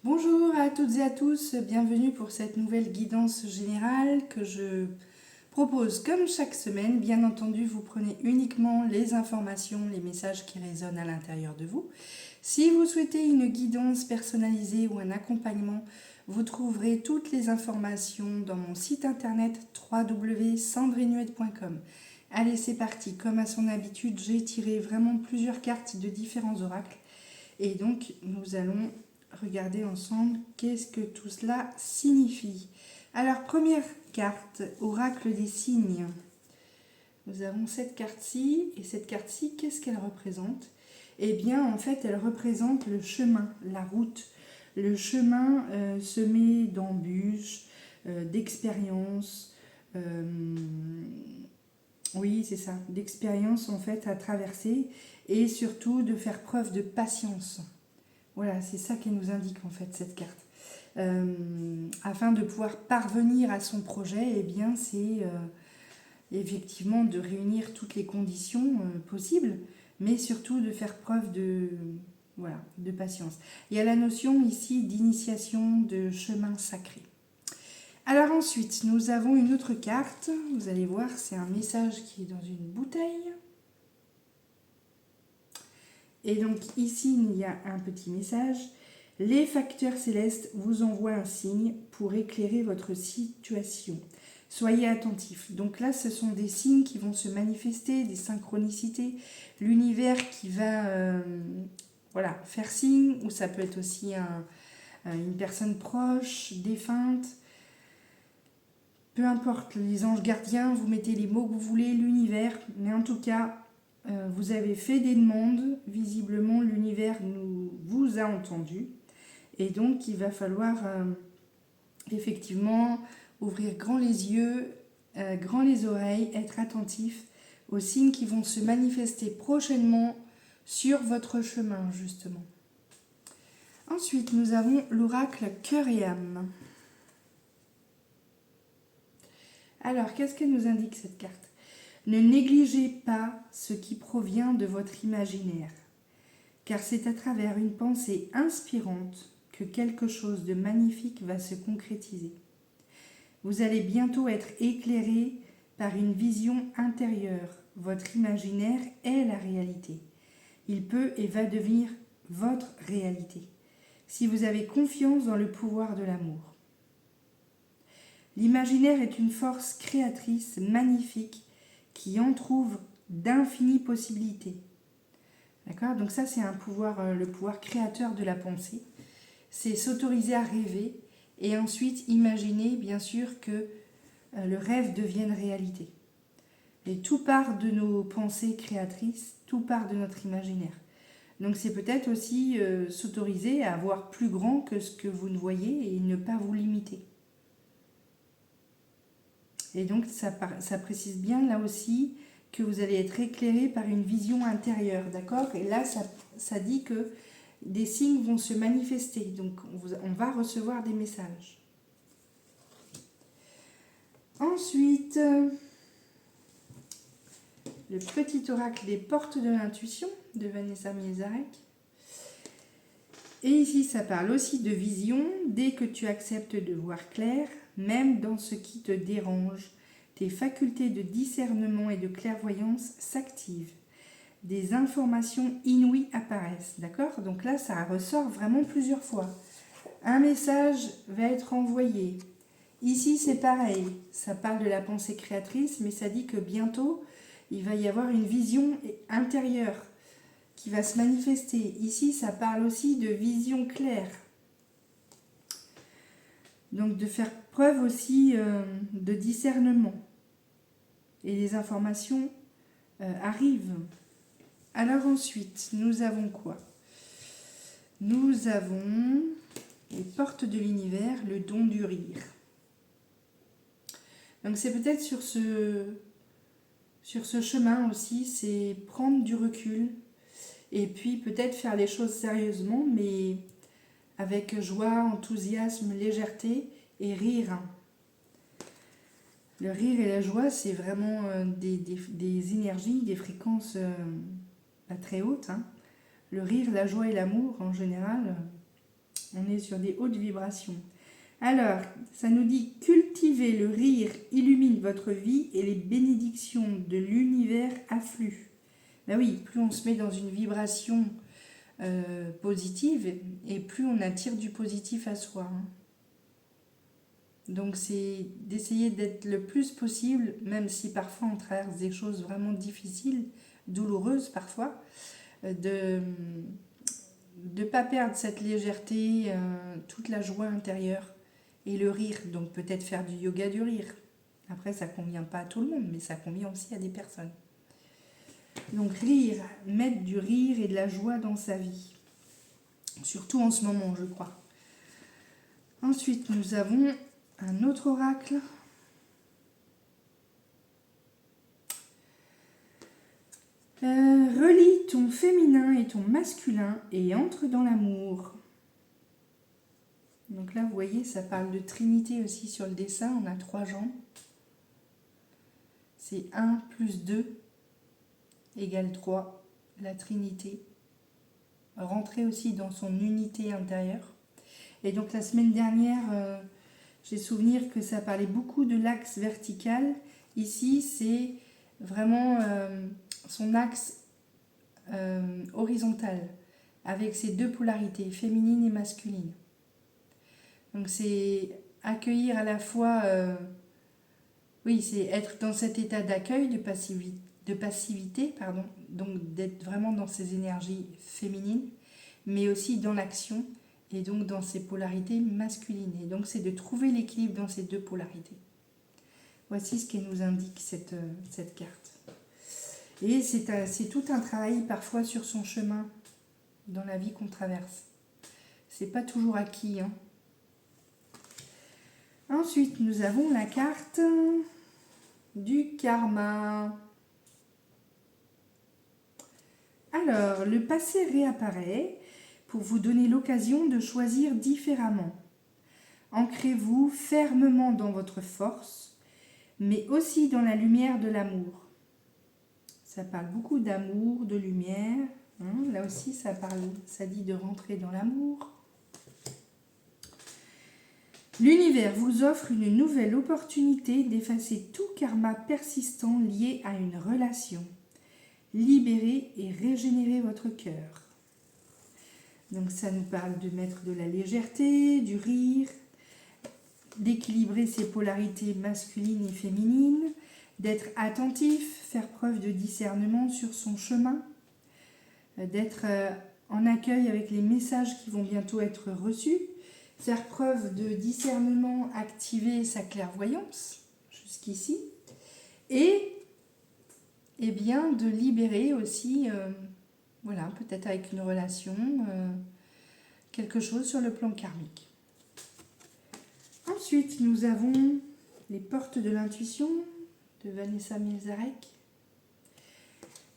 Bonjour à toutes et à tous, bienvenue pour cette nouvelle guidance générale que je propose comme chaque semaine. Bien entendu, vous prenez uniquement les informations, les messages qui résonnent à l'intérieur de vous. Si vous souhaitez une guidance personnalisée ou un accompagnement, vous trouverez toutes les informations dans mon site internet www.sandrinuet.com. Allez, c'est parti. Comme à son habitude, j'ai tiré vraiment plusieurs cartes de différents oracles. Et donc, nous allons regarder ensemble qu'est-ce que tout cela signifie. Alors, première carte, oracle des signes. Nous avons cette carte-ci, et cette carte-ci, qu'est-ce qu'elle représente? Eh bien, en fait, elle représente le chemin, la route, le chemin semé d'embûches, d'expériences, oui, c'est ça, d'expériences en fait à traverser, et surtout de faire preuve de patience. Voilà, c'est ça qui nous indique en fait cette carte. Afin de pouvoir parvenir à son projet, eh bien c'est effectivement de réunir toutes les conditions possibles, mais surtout de faire preuve voilà, de patience. Il y a la notion ici d'initiation de chemin sacré. Alors ensuite, nous avons une autre carte. Vous allez voir, c'est un message qui est dans une bouteille. Et donc ici, il y a un petit message. Les facteurs célestes vous envoient un signe pour éclairer votre situation. Soyez attentifs. Donc là, ce sont des signes qui vont se manifester, des synchronicités. L'univers qui va voilà, faire signe, ou ça peut être aussi une personne proche, défunte. Peu importe, les anges gardiens, vous mettez les mots que vous voulez, l'univers. Mais en tout cas, vous avez fait des demandes. Visiblement, l'univers vous a entendu. Et donc, il va falloir effectivement ouvrir grand les yeux, grand les oreilles, être attentif aux signes qui vont se manifester prochainement sur votre chemin, justement. Ensuite, nous avons l'oracle cœur et âme. Alors, qu'est-ce qu'elle nous indique cette carte? Ne négligez pas ce qui provient de votre imaginaire, car c'est à travers une pensée inspirante que quelque chose de magnifique va se concrétiser. Vous allez bientôt être éclairé par une vision intérieure. Votre imaginaire est la réalité. Il peut et va devenir votre réalité, si vous avez confiance dans le pouvoir de l'amour. L'imaginaire est une force créatrice magnifique qui entrouvre d'infinies possibilités. D'accord? Donc ça, c'est un pouvoir, le pouvoir créateur de la pensée. C'est s'autoriser à rêver et ensuite imaginer, bien sûr, que le rêve devienne réalité. Et tout part de nos pensées créatrices, tout part de notre imaginaire. Donc c'est peut-être aussi s'autoriser à voir plus grand que ce que vous ne voyez et ne pas vous limiter. Et donc ça précise bien là aussi que vous allez être éclairé par une vision intérieure, d'accord? Et là, ça dit que des signes vont se manifester, donc on va recevoir des messages. Ensuite, le petit oracle des portes de l'intuition de Vanessa Miezarek. Et ici, ça parle aussi de vision. Dès que tu acceptes de voir clair, même dans ce qui te dérange, tes facultés de discernement et de clairvoyance s'activent. Des informations inouïes apparaissent, d'accord? Donc là, ça ressort vraiment plusieurs fois. Un message va être envoyé. Ici, c'est pareil. Ça parle de la pensée créatrice, mais ça dit que bientôt, il va y avoir une vision intérieure qui va se manifester. Ici, ça parle aussi de vision claire. Donc, de faire preuve aussi de discernement. Et les informations arrivent. Alors ensuite, nous avons quoi? Nous avons les portes de l'univers, le don du rire. Donc c'est peut-être sur ce chemin aussi, c'est prendre du recul et puis peut-être faire les choses sérieusement, mais avec joie, enthousiasme, légèreté et rire. Le rire et la joie, c'est vraiment des énergies, des fréquences pas très hautes. Hein. Le rire, la joie et l'amour, en général, On est sur des hautes vibrations. Alors, ça nous dit « Cultivez le rire, illumine votre vie et les bénédictions de l'univers affluent ». Ben oui, plus on se met dans une vibration positive et plus on attire du positif à soi. Hein. Donc c'est d'essayer d'être le plus possible, même si parfois on traverse des choses vraiment difficiles, douloureuses parfois, de ne pas perdre cette légèreté, toute la joie intérieure et le rire. Donc peut-être faire du yoga du rire. Après ça ne convient pas à tout le monde, mais ça convient aussi à des personnes. Donc rire, mettre du rire et de la joie dans sa vie. Surtout en ce moment, je crois. Ensuite, nous avons un autre oracle. Relie ton féminin et ton masculin et entre dans l'amour. Donc là, vous voyez, ça parle de Trinité aussi sur le dessin. On a 3 jambes. C'est 1 plus 2 égale 3, la Trinité. Rentrer aussi dans son unité intérieure. Et donc la semaine dernière, j'ai souvenir que ça parlait beaucoup de l'axe vertical. Ici, c'est vraiment son axe horizontal, avec ses 2 polarités, féminine et masculine. Donc c'est accueillir à la fois, oui, c'est être dans cet état d'accueil, de passivité, donc d'être vraiment dans ses énergies féminines, mais aussi dans l'action, et donc dans ses polarités masculines. Et donc c'est de trouver l'équilibre dans ces 2 polarités. Voici ce qu'elle nous indique cette carte. Et c'est tout un travail parfois sur son chemin dans la vie qu'on traverse. C'est pas toujours acquis. Hein. Ensuite, nous avons la carte du karma. Alors, le passé réapparaît pour vous donner l'occasion de choisir différemment. Ancrez-vous fermement dans votre force, mais aussi dans la lumière de l'amour. Ça parle beaucoup d'amour, de lumière. Hein, là aussi, ça dit de rentrer dans l'amour. L'univers vous offre une nouvelle opportunité d'effacer tout karma persistant lié à une relation. Libérez et régénérez votre cœur. Donc ça nous parle de mettre de la légèreté, du rire, d'équilibrer ses polarités masculines et féminines, d'être attentif, faire preuve de discernement sur son chemin, d'être en accueil avec les messages qui vont bientôt être reçus, faire preuve de discernement, activer sa clairvoyance jusqu'ici, et bien de libérer aussi, voilà, peut-être avec une relation, quelque chose sur le plan karmique. Ensuite, nous avons les portes de l'intuition de Vanessa Milzarek.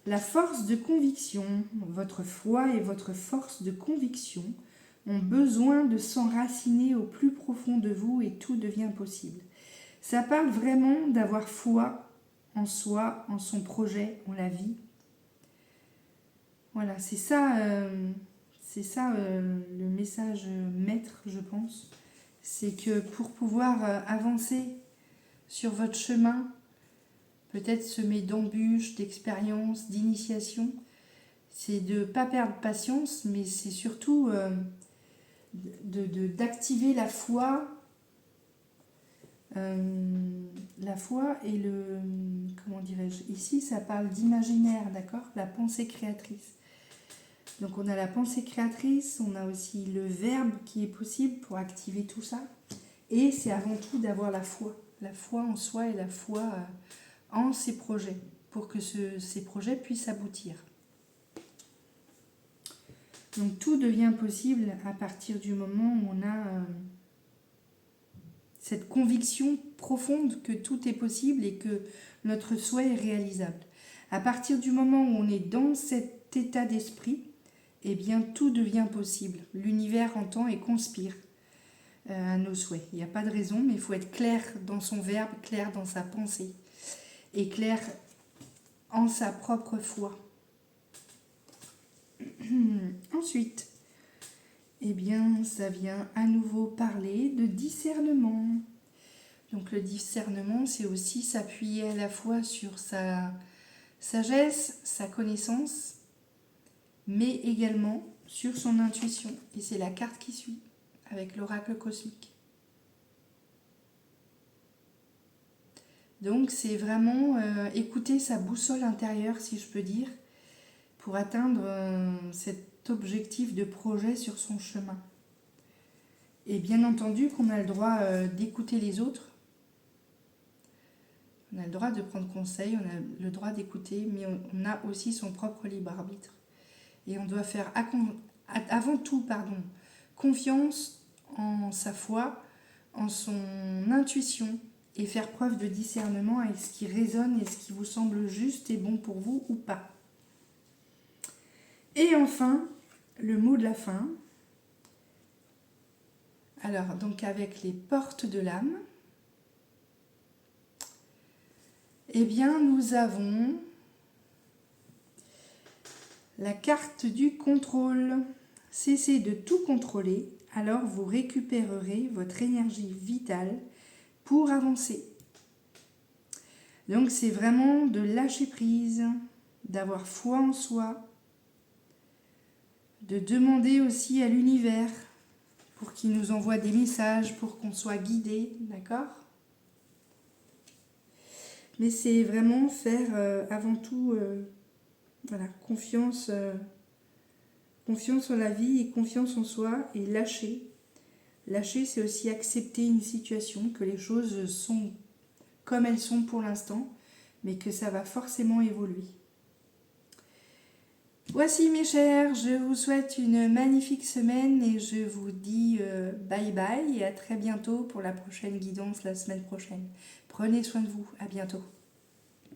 La force de conviction, votre foi et votre force de conviction ont besoin de s'enraciner au plus profond de vous et tout devient possible. Ça parle vraiment d'avoir foi en soi, en son projet, en la vie. Voilà, c'est ça le message maître, je pense. C'est que pour pouvoir avancer sur votre chemin, peut-être semer d'embûches, d'expériences, d'initiations, c'est de ne pas perdre patience, mais c'est surtout d'activer la foi et le, comment dirais-je, ici ça parle d'imaginaire, d'accord, la pensée créatrice. Donc on a la pensée créatrice, on a aussi le verbe qui est possible pour activer tout ça, et c'est avant tout d'avoir la foi en soi et la foi en ses projets, pour que ces projets puissent aboutir. Donc tout devient possible à partir du moment où on a cette conviction profonde que tout est possible et que notre souhait est réalisable. À partir du moment où on est dans cet état d'esprit, eh bien tout devient possible. L'univers entend et conspire à nos souhaits. Il n'y a pas de raison, mais il faut être clair dans son verbe, clair dans sa pensée et clair en sa propre foi. Ensuite, eh bien, ça vient à nouveau parler de discernement. Donc le discernement, c'est aussi s'appuyer à la fois sur sa sagesse, sa connaissance, mais également sur son intuition. Et c'est la carte qui suit, avec l'oracle cosmique. Donc c'est vraiment écouter sa boussole intérieure, si je peux dire, pour atteindre cet objectif de projet sur son chemin. Et bien entendu qu'on a le droit d'écouter les autres. On a le droit de prendre conseil, on a le droit d'écouter, mais on a aussi son propre libre arbitre. Et on doit faire avant tout confiance en sa foi, en son intuition, et faire preuve de discernement avec ce qui résonne et ce qui vous semble juste et bon pour vous ou pas. Et enfin, le mot de la fin. Alors, donc avec les portes de l'âme, eh bien, nous avons la carte du contrôle. Cessez de tout contrôler, alors vous récupérerez votre énergie vitale pour avancer. Donc, c'est vraiment de lâcher prise, d'avoir foi en soi, de demander aussi à l'univers pour qu'il nous envoie des messages, pour qu'on soit guidé, d'accord ? Mais c'est vraiment faire avant tout confiance en la vie et confiance en soi et lâcher. Lâcher, c'est aussi accepter une situation, que les choses sont comme elles sont pour l'instant, mais que ça va forcément évoluer. Voici mes chers, je vous souhaite une magnifique semaine et je vous dis bye bye et à très bientôt pour la prochaine guidance la semaine prochaine. Prenez soin de vous, à bientôt.